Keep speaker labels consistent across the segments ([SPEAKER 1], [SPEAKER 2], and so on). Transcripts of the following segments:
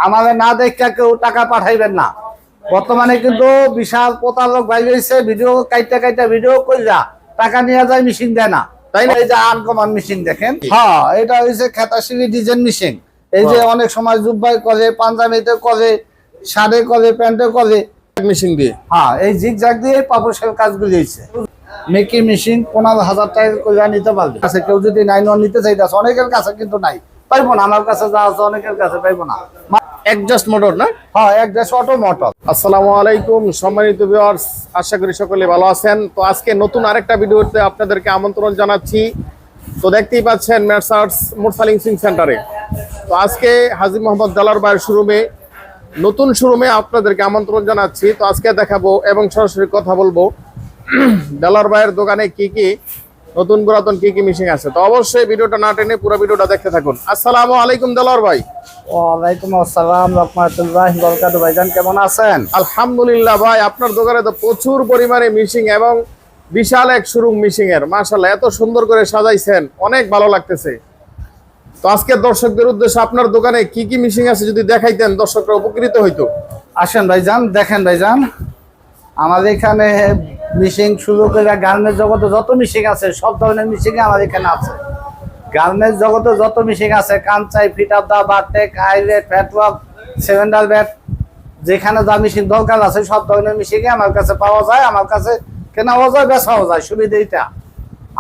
[SPEAKER 1] আমাদের না দেখা কেউ টাকা পাঠাইবেন না। বর্তমানে কিন্তু বিশাল প্রতারক বাইরে হয়েছে, ভিডিও কাইটা ভিডিও কইরা টাকা নিয়ে যায়, মেশিন দেয় না। তাই না? এই যে আনকমন মেশিন দেখেন, হ্যাঁ এটা হচ্ছে খেতাশিলি ডিজাইন মেশিন। এই যে অনেক সময় জুব্বাই করে, পাঞ্জাবিতে করে, শাড়ি করে, প্যান্টে করে
[SPEAKER 2] মেশিন দিয়ে।
[SPEAKER 1] হ্যাঁ, এই জিগজাগ দিয়ে পাপোশের কাজগুলি হয়েছে। মেকি মেশিন 15,000 টাকা করে নিতে পারবে। আচ্ছা, কেউ যদি 9-1 নিতে চাইতেছে, অনেকের কাছে কিন্তু নাই, পাইবো না। আমার কাছে যা আছে অনেকের কাছে পাইবো না।
[SPEAKER 2] অ্যাডজাস্ট মোটর না?
[SPEAKER 1] হ্যাঁ, অ্যাডজাস্ট অটো মোটর।
[SPEAKER 2] আসসালামু আলাইকুম সম্মানিত ভিউয়ার্স, আশা করি সকলে ভালো আছেন। তো আজকে নতুন আরেকটা ভিডিওতে আপনাদেরকে আমন্ত্রণ জানাচ্ছি। তো দেখতেই পাচ্ছেন মেসার্স মুরসালিং সিং সেন্টারে। তো আজকে হাজী মোহাম্মদ দেলোয়ার ভাইয়ের শোরুমে, নতুন শোরুমে আপনাদেরকে আমন্ত্রণ জানাচ্ছি। তো আজকে দেখাবো এবং সরাসরি কথা বলবো দেলোয়ার ভাইয়ের দোকানে কি কি নতুন পুরাতন কি কি মেশিন আছে। তো অবশ্যই ভিডিওটা না টেনে পুরো ভিডিওটা দেখতে থাকুন। আসসালামু আলাইকুম দেলোয়ার ভাই।
[SPEAKER 1] ওয়ালাইকুম আসসালাম রাহমাতুল্লাহি ওয়া বারাকাতুহু। ভাইজান কেমন আছেন?
[SPEAKER 2] আলহামদুলিল্লাহ ভাই, আপনার দোকানে তো প্রচুর পরিমাণে মেশিন এবং বিশাল এক শোরুম মেশিন এর। মাশাআল্লাহ, এত সুন্দর করে সাজাইছেন, অনেক ভালো লাগতেছে। তো আজকে দর্শকদের উদ্দেশ্যে আপনার দোকানে কি কি মেশিন আছে যদি দেখাইতেন, দর্শকরা উপকৃত হইতো।
[SPEAKER 1] আসেন ভাইজান, দেখেন ভাইজান, আমাদের এখানে মেশিন শুরু করে গার্মেন্টস জগতে যত মেশিন আছে সব ধরনের মেশিন আমাদের এখানে আছে। গার্মেন্টস জগতে যত মেশিন আছে, কাঞ্চাই, ফিটারদা, বারটেক, হাইরেট, ফ্যাটওয়ার্ক, সেভেন্ডার ব্যাট, যেখানে যা মেশিন দরকার আছে সব ধরনের মেশিনই আমার কাছে পাওয়া যায়। আমার কাছে কেনাও যায়, বেচাও যায়। সুবিধা এইটা,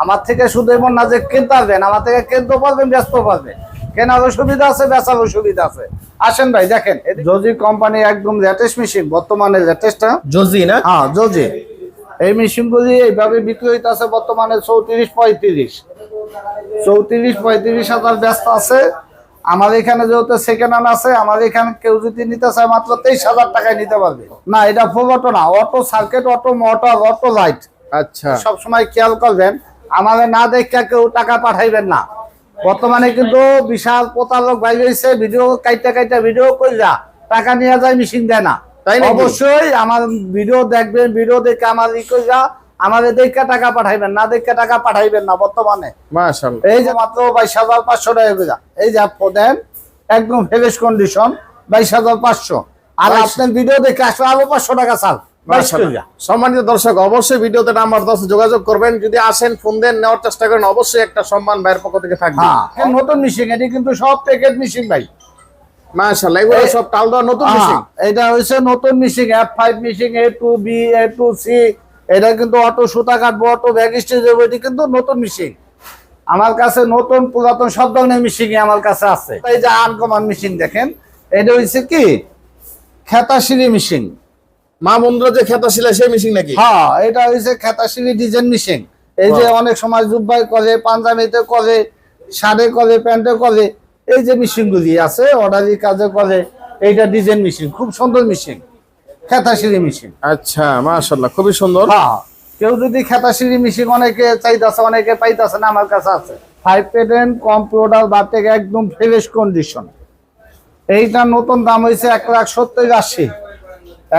[SPEAKER 1] আমার থেকে শুধু এমন না যে কিনতে পারবেন, আমার থেকে কিনতে পারবেন, বেচতে পারবেন। কেনারও সুবিধা আছে, বেচারও সুবিধা আছে। আসেন ভাই, দেখেন জজি কোম্পানি একদম লেটেস্ট মেশিন, বর্তমানে লেটেস্ট।
[SPEAKER 2] জজি না?
[SPEAKER 1] হ্যাঁ, জজি। এই মেশিনগুলি এইভাবে বিক্রি হইতেছে বর্তমানে 34-35 হাজার ব্যস্ত আছে। আমার এখানে যেহেতু সেকেন্ড হ্যান্ড আছে, আমার এখানে কেউ যদি নিতে চায় মাত্র 23,000 টাকায় নিতে পারবে। না, এটা ফুল অটো না, auto circuit, auto motor, auto light.
[SPEAKER 2] আচ্ছা,
[SPEAKER 1] সবসময় খেয়াল করবেন, আমাদের না দেখা কেউ টাকা পাঠাইবেন না। বর্তমানে কিন্তু বিশাল প্রতারক বাইরে হয়েছে, ভিডিও কাইটা ভিডিও কইরা টাকা নিয়ে যায়, মেশিন দেয় না। অবশ্যই আমার ভিডিও দেখবেন, ভিডিও দেখে আমার কইরা আমাদের দেখে টাকা পাঠাইবেন, না দেখে টাকা পাঠাইবেন না। বর্তমানে
[SPEAKER 2] মাশাআল্লাহ,
[SPEAKER 1] এই যে মাত্র 22,500 টাকা করে, এই যে আপনি দেন একদম ফ্রেশ কন্ডিশন 22,500। আর আপনার ভিডিও দেখে আসলে আরো 500 টাকা চাল।
[SPEAKER 2] সম্মানিত দর্শক, অবশ্যই ভিডিওতে নাম্বার 10 যোগাযোগ করবেন। যদি আসেন, ফোন দেন, নেওয়ার চেষ্টা করেন, অবশ্যই একটা সম্মান ভাইয়ের পক্ষ থেকে থাকবে।
[SPEAKER 1] হ্যাঁ, নতুন মেশিন, এটি কিন্তু সব প্যাকেট মেশিন ভাই।
[SPEAKER 2] মাশাআল্লাহ, এগুলো সব টাল দেওয়া নতুন মেশিন।
[SPEAKER 1] এটা হচ্ছে নতুন machine, F5 machine, A2B, A2C। এটা কিন্তু অটো সুতা কাটবো, অটো ব্যাগ স্টেজ দেবো, এটি কিন্তু নতুন মেশিন। আমার কাছে নতুন পুরাতন সব ধরনের মেশিন আমার কাছে আছে। এই যে আনকমন মেশিন দেখেন, এটা হচ্ছে কি খেতাশিলি মেশিন।
[SPEAKER 2] মা বন্ধুরা যে খেতাশিলা সেই মেশিন নাকি?
[SPEAKER 1] হ্যাঁ, এটা হচ্ছে খেতাশিলি ডিজাইন মেশিন। এই যে অনেক সময় জুব্বাই করে, পাঞ্জাবিতে করে, শাড়ি করে, প্যান্টে করে, এই যে মেশিনগুলি আছে অর্ডারি কাজে করে, এইটা ডিজাইন মেশিন, খুব সুন্দর মেশিন, খেতাশিলি মেশিন।
[SPEAKER 2] আচ্ছা, মাশাআল্লাহ, খুবই সুন্দর।
[SPEAKER 1] হ্যাঁ, কেউ যদি খেতাশিলি মেশিন অনেকে চাইতেছে, অনেকে পাইতেছে না, আমার কাছে আছে। 5 পেটেন্ট কম্পিউটার বারটেক, একদম ফ্রেশ কন্ডিশন। এইটা নতুন দাম হয়েছে 1,70,80।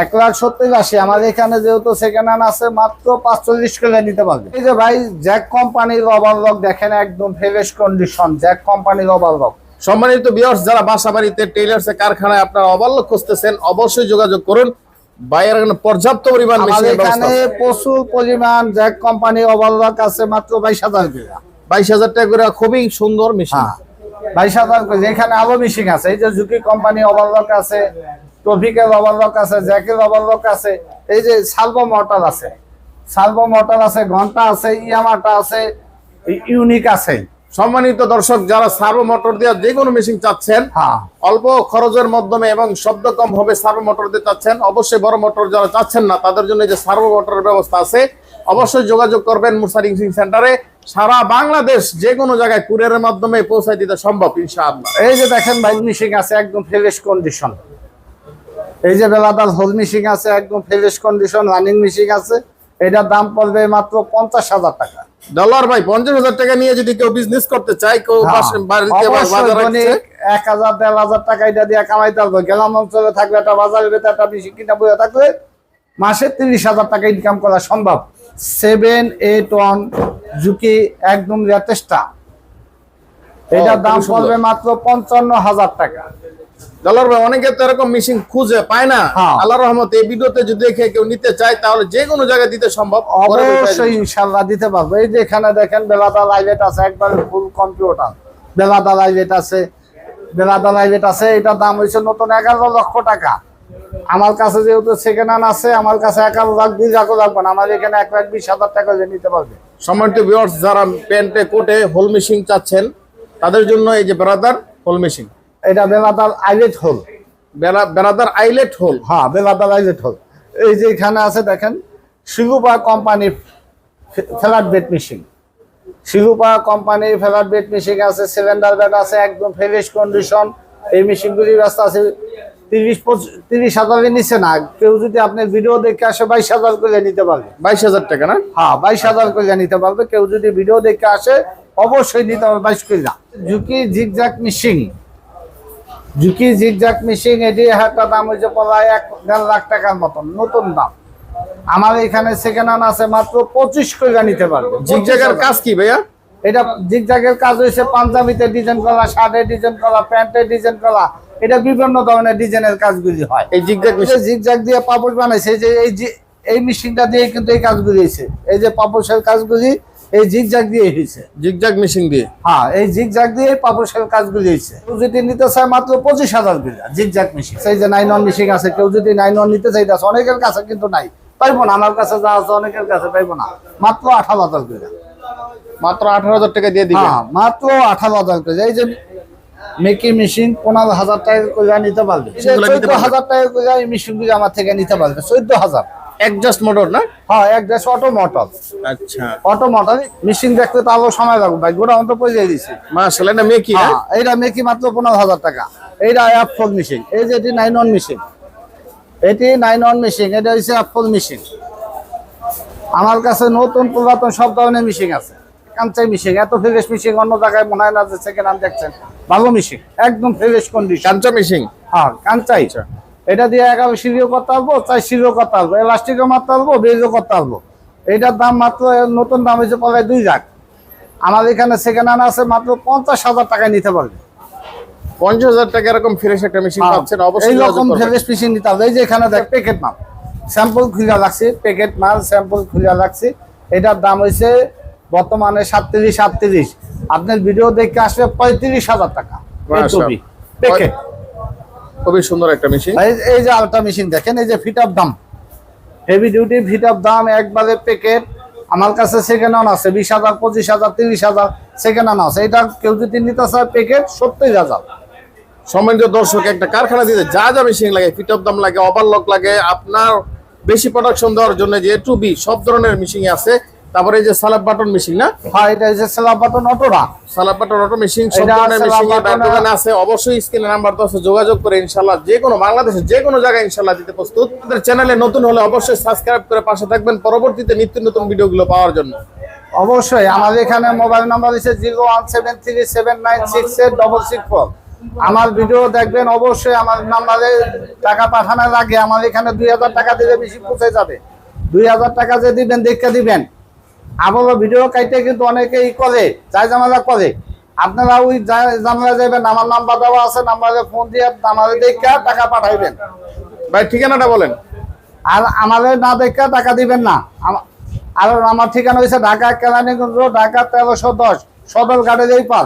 [SPEAKER 1] 1,70,80। আমাদের এখানে যেহেতু সেকেন্ড হ্যান্ড আছে, মাত্র 45 করে নিতে পারবে। এই যে ভাই, জ্যাক কোম্পানির ওভারলক দেখেন, একদম ফ্রেশ কন্ডিশন, জ্যাক কোম্পানির ওভারলক।
[SPEAKER 2] সম্মানিত ভিউয়ার্স, যারা বাসাবাড়িতে, টেইলার্স কারখানায় আপনারা ওভারলক খুঁজতেছেন, অবশ্যই যোগাযোগ করুন। বাইরের এখানে পর্যাপ্ত পরিমাণ মেশিনের ব্যবস্থা আছে।
[SPEAKER 1] এখানে প্রচুর পরিমাণ জ্যাক কোম্পানির ওভারলক আছে, মাত্র 22,000 টাকা।
[SPEAKER 2] 22,000 টাকা করে, খুবই সুন্দর মেশিন।
[SPEAKER 1] 22,000 করে। এখানে আরো মেশিন আছে, এই যে ঝুঁকি কোম্পানি ওভারলক আছে, ট্রফিকের ওভারলক আছে, জ্যাকের ওভারলক আছে, এই যে সালভো মোটর আছে, ঘন্টা আছে, ইয়ামাটা আছে, ইউনিক আছে।
[SPEAKER 2] সম্মানিত দর্শক, যারা সার্ভো মোটর দিয়ে যে কোনো মেশিন চাচ্ছেন, অল্প খরচের মাধ্যমে এবং শব্দ কম হবে, সার্ভো মোটর দিয়ে চাচ্ছেন, অবশ্যই বড় মোটর যারা চাচ্ছেন না তাদের জন্য যে সার্ভো মোটরের ব্যবস্থা আছে, অবশ্যই যোগাযোগ করবেন মুরসালিং সিং সেন্টারে। সারা বাংলাদেশ যে কোনো জায়গায় কুরিয়ারের মাধ্যমে পৌঁছায় দিতে সম্ভব ইনশাআল্লাহ।
[SPEAKER 1] এই যে দেখেন ভাই, মেশিন আছে একদম ফ্রেশ কন্ডিশন। এই যে বেলাদার হোল মেশিন আছে, একদম ফ্রেশ কন্ডিশন, রানিং মেশিন আছে। এটার দাম পড়বে মাত্র 50,000 টাকা।
[SPEAKER 2] ডলার ভাই, 50,000 টাকা নিয়ে যদি কেউ বিজনেস করতে চায়, কেউ বাড়িতে বাজারে
[SPEAKER 1] 1,000-1,500 টাকা এটা দিয়ে কামাইতে পারবে। গ্রাম অঞ্চলে থাকলে, একটা বাজারের ভেতরে একটা মেশিন কিনা বইয়া থাকলে মাসে 30,000 টাকা ইনকাম করা সম্ভব। 781 ঝুঁকি, একদম লেটেস্টটা। এটার দাম পড়বে মাত্র 55,000 টাকা।
[SPEAKER 2] ডলার ভাই অনেকে তো এরকম মেশিন খুঁজে পায় না,
[SPEAKER 1] হ্যাঁ।
[SPEAKER 2] আল্লাহর রহমতে এই ভিডিওতে যদি দেখে কেউ নিতে চায় তাহলে যে কোনো জায়গায় দিতে সম্ভব।
[SPEAKER 1] অবশ্যই ইনশাআল্লাহ দিতে পারবো। এই যে এখানে দেখেন বেলাদা লাইভেট আছে, একবারে ফুল কম্পিউটার বেলাদা লাইভেট আছে, বেলাদা লাইভেট আছে। এটার দাম হয়েছে নতুন 11 লক্ষ টাকা। আমার কাছে যেহেতু সেকেন্ড হ্যান্ড আছে, আমার কাছে 11 লাখ 2 লাখ লাগবে না, আমার এখানে 1,20,000 টাকা দিয়ে নিতে পারবে।
[SPEAKER 2] সম্মানিত ভিউয়ার্স, যারা প্যান্টে কোটে হোল মেশিন চাচ্ছেন তাদের জন্য এই যে ব্রাদার হোল মেশিন,
[SPEAKER 1] এটা brother eyelet hole,
[SPEAKER 2] brother eyelet hole.
[SPEAKER 1] হ্যাঁ বেলাদার আইলেট হোল। এই যে এখানে আছে দেখেন শিলুপা কোম্পানির ফ্ল্যাট বেড মেশিন, শিলুপা কোম্পানির ফ্ল্যাট বেড মেশিন আছে, সিলিন্ডার বেড আছে, একদম ফ্রেশ কন্ডিশন। এই মেশিনগুলি ব্যস্ত আছে 30,000-এর নিচে না। কেউ যদি আপনার ভিডিও দেখে আসে 22,000 করে নিতে পারবে।
[SPEAKER 2] 22,000 টাকা না?
[SPEAKER 1] হ্যাঁ 22,000 করে নিতে পারবে। কেউ যদি ভিডিও দেখে আসে অবশ্যই নিতে পারবে 22 করে। ঝুঁকি জিগজ্যাগ মেশিন, ঝুঁকি জিগজ্যাগ মেশিন, এটি একটা দাম হয়েছে প্রায় 1.5 লাখ টাকার মতন, নতুন দাম। আমার এখানে সেকেন্ড হ্যান্ড আছে মাত্র 25 করে নিতে পারবে।
[SPEAKER 2] জিগজ্যাগের কাজ কি ভাইয়া?
[SPEAKER 1] এটা জিগজ্যাগের কাজ হয়েছে পাঞ্জাবিতে ডিজাইন করা, শার্টে ডিজাইন করা, প্যান্টে ডিজাইন করা, এটা বিভিন্ন ধরনের ডিজাইনের কাজগুলি হয়।
[SPEAKER 2] এই জিগজ্যাগ মেশিন
[SPEAKER 1] জিগজ্যাগ দিয়ে পাপোশ বানাইছে। এই যে এই মেশিনটা দিয়ে কিন্তু এই কাজগুলি হয়েছে। এই যে পাপোশের কাজগুলি এই জিগজ্যাগ দিয়ে হয়েছে।
[SPEAKER 2] জিগজ্যাগ মেশিন দিয়ে?
[SPEAKER 1] হ্যাঁ এই জিগজ্যাগ দিয়ে পাপোশের কাজগুলি হয়েছে। কেউ যদি নিতে চায় মাত্র 25,000 করে জিগজ্যাগ মেশিন। সেই যে 9-1 মেশিন আছে, কেউ যদি 9-1 নিতে চাইতেছে, অনেকের কাছে কিন্তু নাই, পাইবো না। আমার কাছে যা আছে অনেকের কাছে পাইবো না, মাত্র 18,000 করে।
[SPEAKER 2] মাত্র 18,000 টাকা দিয়ে দিবেন?
[SPEAKER 1] হ্যাঁ মাত্র 18,000 করে। এই যে মেকি মেশিন 15,000 টাকা করে নিতে পারবে, 14,000 টাকা করে এই মেশিনগুলি আমার থেকে নিতে পারবে। 14,000
[SPEAKER 2] অ্যাডজাস্ট মোটর না?
[SPEAKER 1] হ্যাঁ একদম অটো মোটর।
[SPEAKER 2] আচ্ছা,
[SPEAKER 1] অটো মোটর মেশিন দেখতে তো আরো সময় লাগবে ভাই, গোটা অন্ত পয়সা দিছি।
[SPEAKER 2] মাশাআল্লাহ, এটা মেকি না?
[SPEAKER 1] হ্যাঁ এইটা মেকি মাত্র 15,000 টাকা। এইটা অ্যাপফল মেশিন। এই যে এটি 9-1 মেশিন, এটি 9-1 মেশিন, এটা হচ্ছে অ্যাপফল মেশিন। আমার কাছে নতুন পুরাতন সব ধরনের মেশিন আছে। কাঞ্চাই মেশিন, এত ফ্রেশ মেশিন অন্য জায়গায় মনে হয় না যে সেকেন্ড হ্যান্ড দেখছেন। ভালো মেশিন, একদম ফ্রেশ কন্ডিশন।
[SPEAKER 2] কাঞ্চা মেশিন?
[SPEAKER 1] হ্যাঁ কাঞ্চাই। এটা দিয়ে 11 সিঁড়িও করতে পারবো, 4 সিঁড়িও করতে পারবো, এলাস্টিকও মারতে পারবো, বেজও করতে পারবো। এটার দাম মাত্র নতুন দাম হয়েছে প্রায় 2 লাখ। আমার এখানে সেকেন্ড হ্যান্ড আছে মাত্র 50,000 টাকায় নিতে পারবে।
[SPEAKER 2] 50,000 টাকা এরকম ফ্রেশ একটা মেশিন পাচ্ছেন, অবশ্যই
[SPEAKER 1] এইরকম ফ্রেশ মেশিন নিতে হবে। এই যে এখানে দেখ প্যাকেট মাল, স্যাম্পল খুলে রাখছি, প্যাকেট মাল স্যাম্পল খুলে রাখছি। এটার দাম হয়েছে বর্তমানে 37,38। আপনার ভিডিও দেখে আসবে 35,000 টাকা প্যাকেট।
[SPEAKER 2] খুবই সুন্দর একটা মেশিন।
[SPEAKER 1] এই যে আলট্রা মেশিন দেখেন, এই যে ফিট অফ দাম, হেভি ডিউটি ফিট অফ দাম, একবারে প্যাকেট। আমার কাছে সেকেন্ড হ্যান্ড আছে 20,000, 25,000, 30,000 সেকেন্ড হ্যান্ড আছে। এটা কেউ যদি নিতে চায় প্যাকেট 70,000।
[SPEAKER 2] সম্মানিত দর্শক, একটা কারখানা দিতে যা যা মেশিন লাগে, ফিট অফ দাম লাগে, ওভারলক লাগে, আপনার বেশি প্রোডাকশন দেওয়ার জন্য যে A to B সব ধরনের মেশিন আছে। তারপরে এই যে সালাব বাটন মেশিন না?
[SPEAKER 1] হ্যাঁ এটা হচ্ছে স্ল্যাব বাটন অটোরা,
[SPEAKER 2] সালাব বাটন অটো মেশিন সব
[SPEAKER 1] এটা
[SPEAKER 2] ধরনের
[SPEAKER 1] স্ল্যাব
[SPEAKER 2] মেশিন
[SPEAKER 1] বাটন
[SPEAKER 2] দোকানে আছে। অবশ্যই স্ক্রিনে নাম্বার তো আছে, যোগাযোগ করে ইনশাআল্লাহ যে কোনো বাংলাদেশের যে কোনো জায়গায় ইনশাআল্লাহ দিতে প্রস্তুত। আমাদের চ্যানেলে নতুন হলে অবশ্যই সাবস্ক্রাইব করে পাশে থাকবেন পরবর্তীতে নিত্য নতুন ভিডিওগুলো পাওয়ার জন্য।
[SPEAKER 1] অবশ্যই। আমাদের এখানে মোবাইল নাম্বার হচ্ছে 01737968664। আমার ভিডিও দেখবেন অবশ্যই। আমার নাম্বারে টাকা পাঠানোর আগে আমার এখানে 2,000 টাকা দিলে বেশি পৌঁছে যাবে। 2,000 টাকা যে দিবেন দেখে দিবেন। আবারও ভিডিও কাইটে কিন্তু অনেকেই করে, যাই ঝামেলা করে। আপনারা ওই ঝামেলা যাবেন, আমার নাম্বার দেওয়া আছে, নাম্বারে ফোন দিয়ে আমাদের দেখে টাকা পাঠাইবেন।
[SPEAKER 2] ভাই ঠিকানাটা বলেন।
[SPEAKER 1] আর আমাদের না দেখে টাকা দিবেন না। আর আমার ঠিকানা হচ্ছে ঢাকা কেরানীগঞ্জ, ঢাকা 1310, সদরঘাটের এই পার।